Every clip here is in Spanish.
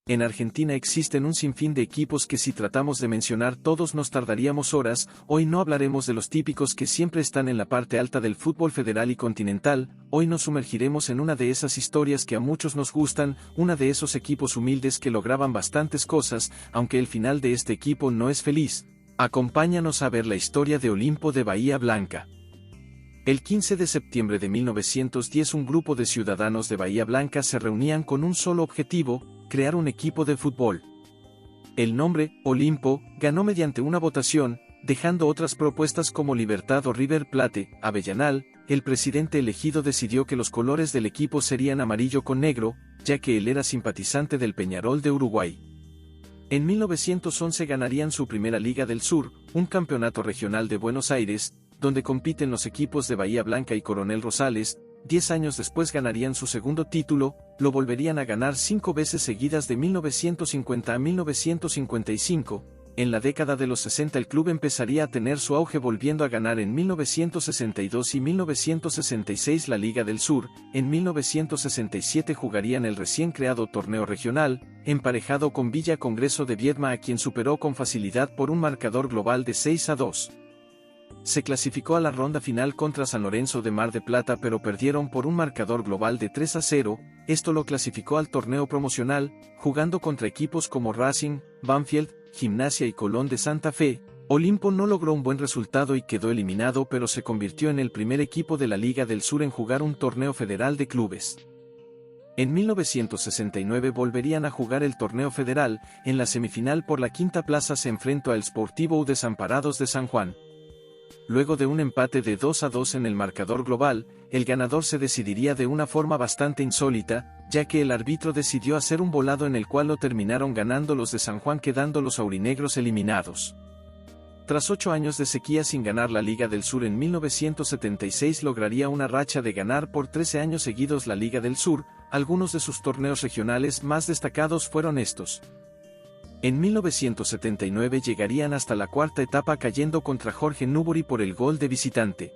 En Argentina existen un sinfín de equipos que si tratamos de mencionar todos nos tardaríamos horas. Hoy no hablaremos de los típicos que siempre están en la parte alta del fútbol federal y continental. Hoy nos sumergiremos en una de esas historias que a muchos nos gustan, una de esos equipos humildes que lograban bastantes cosas, aunque el final de este equipo no es feliz. Acompáñanos a ver la historia de Olimpo de Bahía Blanca. El 15 de septiembre de 1910 un grupo de ciudadanos de Bahía Blanca se reunían con un solo objetivo: crear un equipo de fútbol. El nombre, Olimpo, ganó mediante una votación, dejando otras propuestas como Libertad o River Plate. Avellanal, el presidente elegido, decidió que los colores del equipo serían amarillo con negro, ya que él era simpatizante del Peñarol de Uruguay. En 1911 ganarían su primera Liga del Sur, un campeonato regional de Buenos Aires, donde compiten los equipos de Bahía Blanca y Coronel Rosales. 10 años después ganarían su segundo título, lo volverían a ganar 5 veces seguidas de 1950 a 1955. En la década de los 60 el club empezaría a tener su auge, volviendo a ganar en 1962 y 1966 la Liga del Sur. En 1967 jugarían el recién creado torneo regional, emparejado con Villa Congreso de Viedma, a quien superó con facilidad por un marcador global de 6-2. Se clasificó a la ronda final contra San Lorenzo de Mar de Plata, pero perdieron por un marcador global de 3-0, esto lo clasificó al torneo promocional, jugando contra equipos como Racing, Banfield, Gimnasia y Colón de Santa Fe. Olimpo no logró un buen resultado y quedó eliminado, pero se convirtió en el primer equipo de la Liga del Sur en jugar un torneo federal de clubes. En 1969 volverían a jugar el torneo federal. En la semifinal por la quinta plaza se enfrentó al Sportivo Desamparados de San Juan. Luego de un empate de 2-2 en el marcador global, el ganador se decidiría de una forma bastante insólita, ya que el árbitro decidió hacer un volado en el cual lo terminaron ganando los de San Juan, quedando los aurinegros eliminados. Tras 8 años de sequía sin ganar la Liga del Sur, en 1976 lograría una racha de ganar por 13 años seguidos la Liga del Sur. Algunos de sus torneos regionales más destacados fueron estos. En 1979 llegarían hasta la cuarta etapa, cayendo contra Jorge Newbery por el gol de visitante.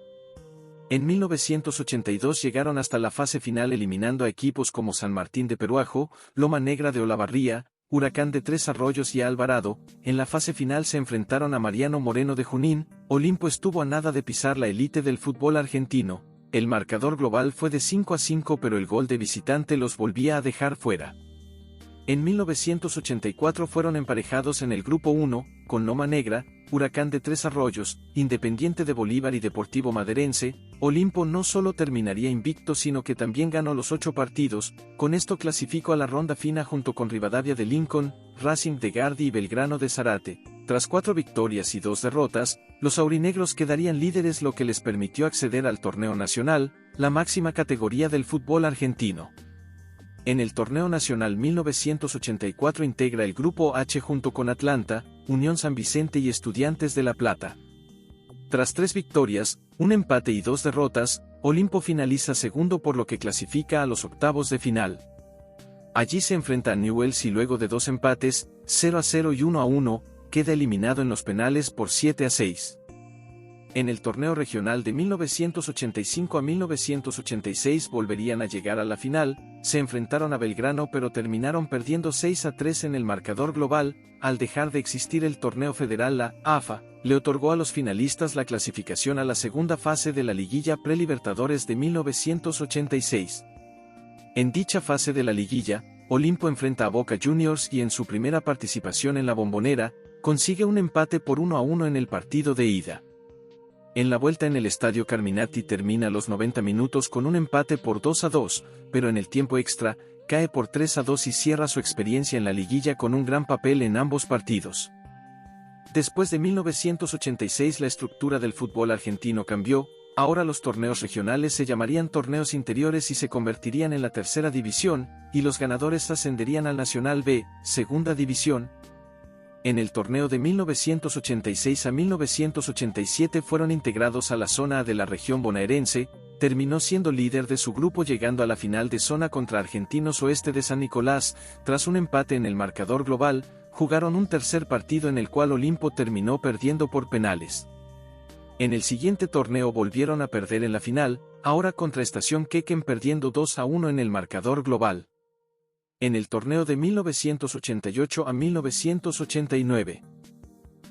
En 1982 llegaron hasta la fase final, eliminando a equipos como San Martín de Peruajo, Loma Negra de Olavarría, Huracán de Tres Arroyos y Alvarado. En la fase final se enfrentaron a Mariano Moreno de Junín. Olimpo estuvo a nada de pisar la élite del fútbol argentino. El marcador global fue de 5-5, pero el gol de visitante los volvía a dejar fuera. En 1984 fueron emparejados en el Grupo 1, con Loma Negra, Huracán de Tres Arroyos, Independiente de Bolívar y Deportivo Maderense. Olimpo no solo terminaría invicto, sino que también ganó los 8 partidos, con esto clasificó a la ronda final junto con Rivadavia de Lincoln, Racing de Gardi y Belgrano de Zárate. Tras 4 victorias y 2 derrotas, los aurinegros quedarían líderes, lo que les permitió acceder al torneo nacional, la máxima categoría del fútbol argentino. En el torneo nacional 1984 integra el Grupo H junto con Atlanta, Unión San Vicente y Estudiantes de La Plata. Tras 3 victorias, un empate y 2 derrotas, Olimpo finaliza segundo, por lo que clasifica a los octavos de final. Allí se enfrenta a Newell's y luego de 2 empates, 0-0 y 1-1, queda eliminado en los penales por 7-6. En el torneo regional de 1985 a 1986 volverían a llegar a la final. Se enfrentaron a Belgrano, pero terminaron perdiendo 6-3 en el marcador global. Al dejar de existir el torneo federal, la AFA le otorgó a los finalistas la clasificación a la segunda fase de la liguilla Prelibertadores de 1986. En dicha fase de la liguilla, Olimpo enfrenta a Boca Juniors y en su primera participación en la Bombonera, consigue un empate por 1-1 en el partido de ida. En la vuelta en el Estadio Carminati termina los 90 minutos con un empate por 2-2, pero en el tiempo extra, cae por 3-2 y cierra su experiencia en la liguilla con un gran papel en ambos partidos. Después de 1986 la estructura del fútbol argentino cambió. Ahora los torneos regionales se llamarían torneos interiores y se convertirían en la tercera división, y los ganadores ascenderían al Nacional B, segunda división. En el torneo de 1986 a 1987 fueron integrados a la zona A de la región bonaerense. Terminó siendo líder de su grupo, llegando a la final de zona contra Argentinos Oeste de San Nicolás. Tras un empate en el marcador global, jugaron un tercer partido en el cual Olimpo terminó perdiendo por penales. En el siguiente torneo volvieron a perder en la final, ahora contra Estación Quequén, perdiendo 2-1 en el marcador global. En el torneo de 1988 a 1989.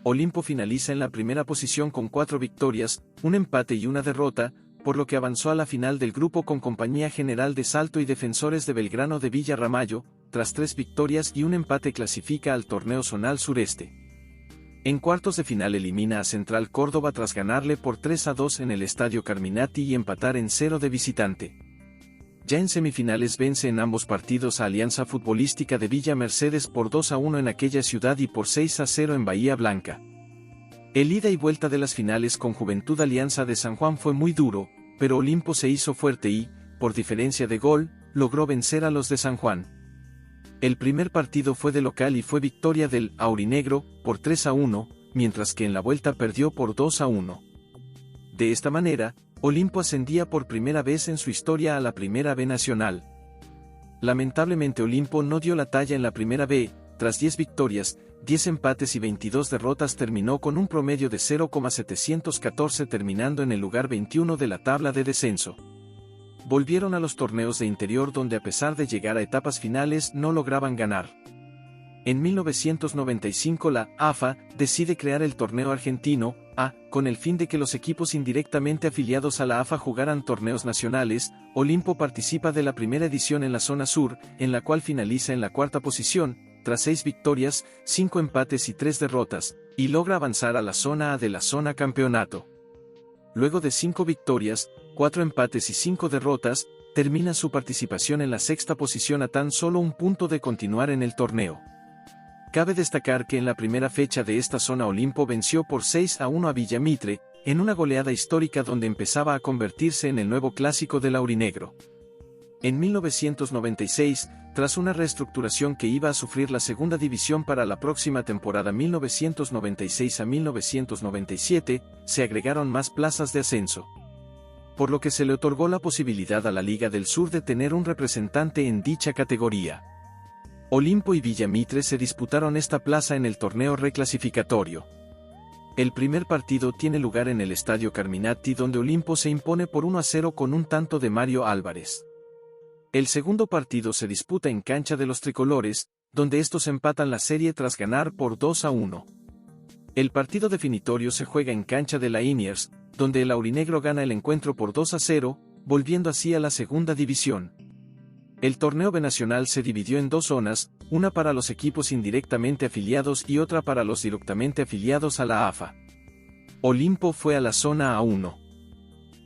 Olimpo finaliza en la primera posición con 4 victorias, un empate y una derrota, por lo que avanzó a la final del grupo con Compañía General de Salto y Defensores de Belgrano de Villa Ramallo, tras 3 victorias y un empate clasifica al torneo zonal sureste. En cuartos de final elimina a Central Córdoba tras ganarle por 3-2 en el Estadio Carminati y empatar en 0 de visitante. Ya en semifinales vence en ambos partidos a Alianza Futbolística de Villa Mercedes por 2-1 en aquella ciudad y por 6-0 en Bahía Blanca. El ida y vuelta de las finales con Juventud Alianza de San Juan fue muy duro, pero Olimpo se hizo fuerte y, por diferencia de gol, logró vencer a los de San Juan. El primer partido fue de local y fue victoria del aurinegro por 3-1, mientras que en la vuelta perdió por 2-1. De esta manera, Olimpo ascendía por primera vez en su historia a la Primera B Nacional. Lamentablemente Olimpo no dio la talla en la Primera B, tras 10 victorias, 10 empates y 22 derrotas terminó con un promedio de 0,714 terminando en el lugar 21 de la tabla de descenso. Volvieron a los torneos de interior donde a pesar de llegar a etapas finales no lograban ganar. En 1995 la AFA decide crear el torneo argentino, A, con el fin de que los equipos indirectamente afiliados a la AFA jugaran torneos nacionales. Olimpo participa de la primera edición en la zona sur, en la cual finaliza en la cuarta posición, tras 6 victorias, 5 empates y 3 derrotas, y logra avanzar a la zona A de la zona campeonato. Luego de 5 victorias, 4 empates y 5 derrotas, termina su participación en la sexta posición a tan solo un punto de continuar en el torneo. Cabe destacar que en la primera fecha de esta zona Olimpo venció por 6-1 a Villa Mitre, en una goleada histórica donde empezaba a convertirse en el nuevo clásico del aurinegro. En 1996, tras una reestructuración que iba a sufrir la segunda división para la próxima temporada 1996 a 1997, se agregaron más plazas de ascenso, por lo que se le otorgó la posibilidad a la Liga del Sur de tener un representante en dicha categoría. Olimpo y Villa Mitre se disputaron esta plaza en el torneo reclasificatorio. El primer partido tiene lugar en el Estadio Carminati donde Olimpo se impone por 1-0 con un tanto de Mario Álvarez. El segundo partido se disputa en cancha de los tricolores, donde estos empatan la serie tras ganar por 2-1. El partido definitorio se juega en cancha de la Liniers, donde el aurinegro gana el encuentro por 2-0, volviendo así a la segunda división. El torneo binacional se dividió en 2 zonas, una para los equipos indirectamente afiliados y otra para los directamente afiliados a la AFA. Olimpo fue a la zona A1.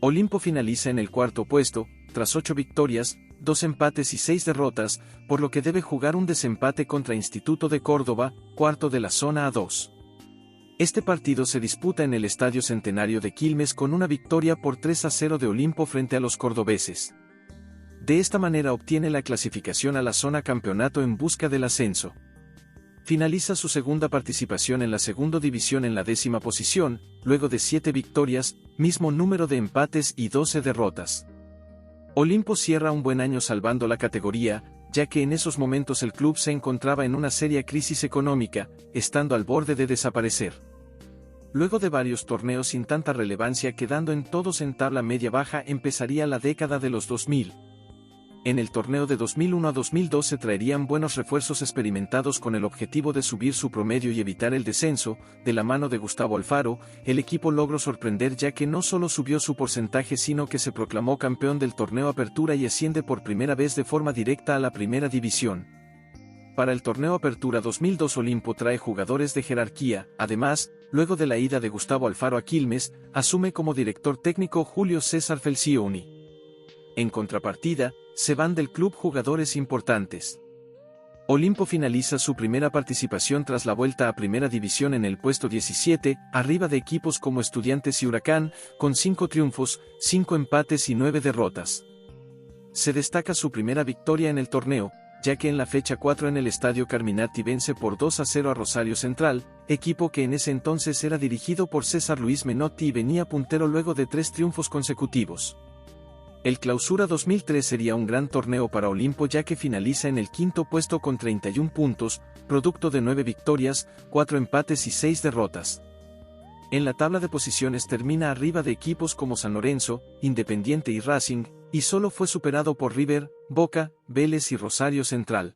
Olimpo finaliza en el cuarto puesto, tras 8 victorias, 2 empates y 6 derrotas, por lo que debe jugar un desempate contra Instituto de Córdoba, cuarto de la zona A2. Este partido se disputa en el Estadio Centenario de Quilmes con una victoria por 3-0 de Olimpo frente a los cordobeses. De esta manera obtiene la clasificación a la zona campeonato en busca del ascenso. Finaliza su segunda participación en la segunda división en la 10ª posición, luego de 7 victorias, mismo número de empates y 12 derrotas. Olimpo cierra un buen año salvando la categoría, ya que en esos momentos el club se encontraba en una seria crisis económica, estando al borde de desaparecer. Luego de varios torneos sin tanta relevancia quedando en todos en tabla media-baja empezaría la década de los 2000. En el torneo de 2001 a 2002 se traerían buenos refuerzos experimentados con el objetivo de subir su promedio y evitar el descenso. De la mano de Gustavo Alfaro, el equipo logró sorprender ya que no solo subió su porcentaje sino que se proclamó campeón del torneo Apertura y asciende por primera vez de forma directa a la primera división. Para el torneo Apertura 2002 Olimpo trae jugadores de jerarquía, además, luego de la ida de Gustavo Alfaro a Quilmes, asume como director técnico Julio César Felcioni. En contrapartida, se van del club jugadores importantes. Olimpo finaliza su primera participación tras la vuelta a Primera División en el puesto 17, arriba de equipos como Estudiantes y Huracán, con 5 triunfos, 5 empates y 9 derrotas. Se destaca su primera victoria en el torneo, ya que en la fecha 4 en el Estadio Carminati vence por 2-0 a Rosario Central, equipo que en ese entonces era dirigido por César Luis Menotti y venía puntero luego de 3 triunfos consecutivos. El Clausura 2003 sería un gran torneo para Olimpo ya que finaliza en el quinto puesto con 31 puntos, producto de 9 victorias, 4 empates y 6 derrotas. En la tabla de posiciones termina arriba de equipos como San Lorenzo, Independiente y Racing, y solo fue superado por River, Boca, Vélez y Rosario Central.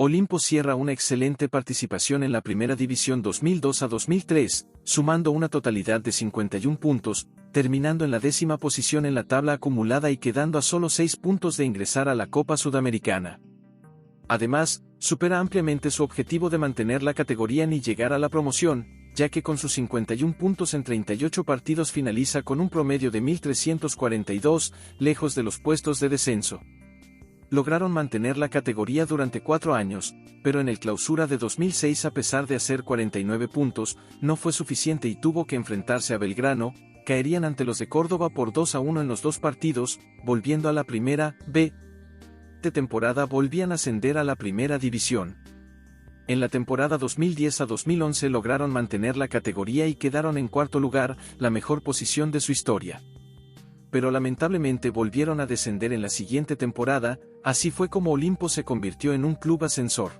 Olimpo cierra una excelente participación en la Primera División 2002 a 2003, sumando una totalidad de 51 puntos, terminando en la 10ª posición en la tabla acumulada y quedando a solo 6 puntos de ingresar a la Copa Sudamericana. Además, supera ampliamente su objetivo de mantener la categoría ni llegar a la promoción, ya que con sus 51 puntos en 38 partidos finaliza con un promedio de 1.342, lejos de los puestos de descenso. Lograron mantener la categoría durante 4 años, pero en el Clausura de 2006, a pesar de hacer 49 puntos, no fue suficiente y tuvo que enfrentarse a Belgrano. Caerían ante los de Córdoba por 2-1 en los 2 partidos, volviendo a la Primera B. De temporada volvían a ascender a la Primera División. En la temporada 2010 a 2011 lograron mantener la categoría y quedaron en 4º lugar, la mejor posición de su historia. Pero lamentablemente volvieron a descender en la siguiente temporada. Así fue como Olimpo se convirtió en un club ascensor.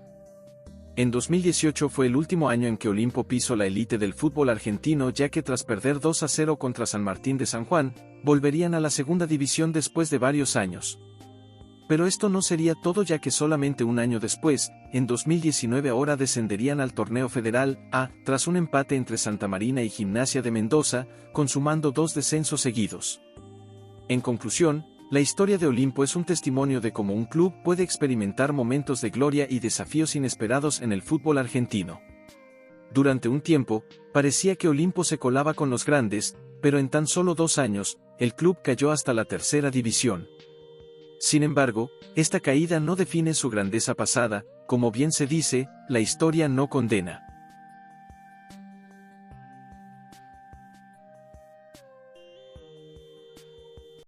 En 2018 fue el último año en que Olimpo pisó la élite del fútbol argentino, ya que tras perder 2-0 contra San Martín de San Juan, volverían a la segunda división después de varios años. Pero esto no sería todo, ya que solamente un año después, en 2019 ahora descenderían al Torneo Federal A, tras un empate entre Santa Marina y Gimnasia de Mendoza, consumando 2 descensos seguidos. En conclusión, la historia de Olimpo es un testimonio de cómo un club puede experimentar momentos de gloria y desafíos inesperados en el fútbol argentino. Durante un tiempo, parecía que Olimpo se colaba con los grandes, pero en tan solo 2 años, el club cayó hasta la tercera división. Sin embargo, esta caída no define su grandeza pasada. Como bien se dice, la historia no condena.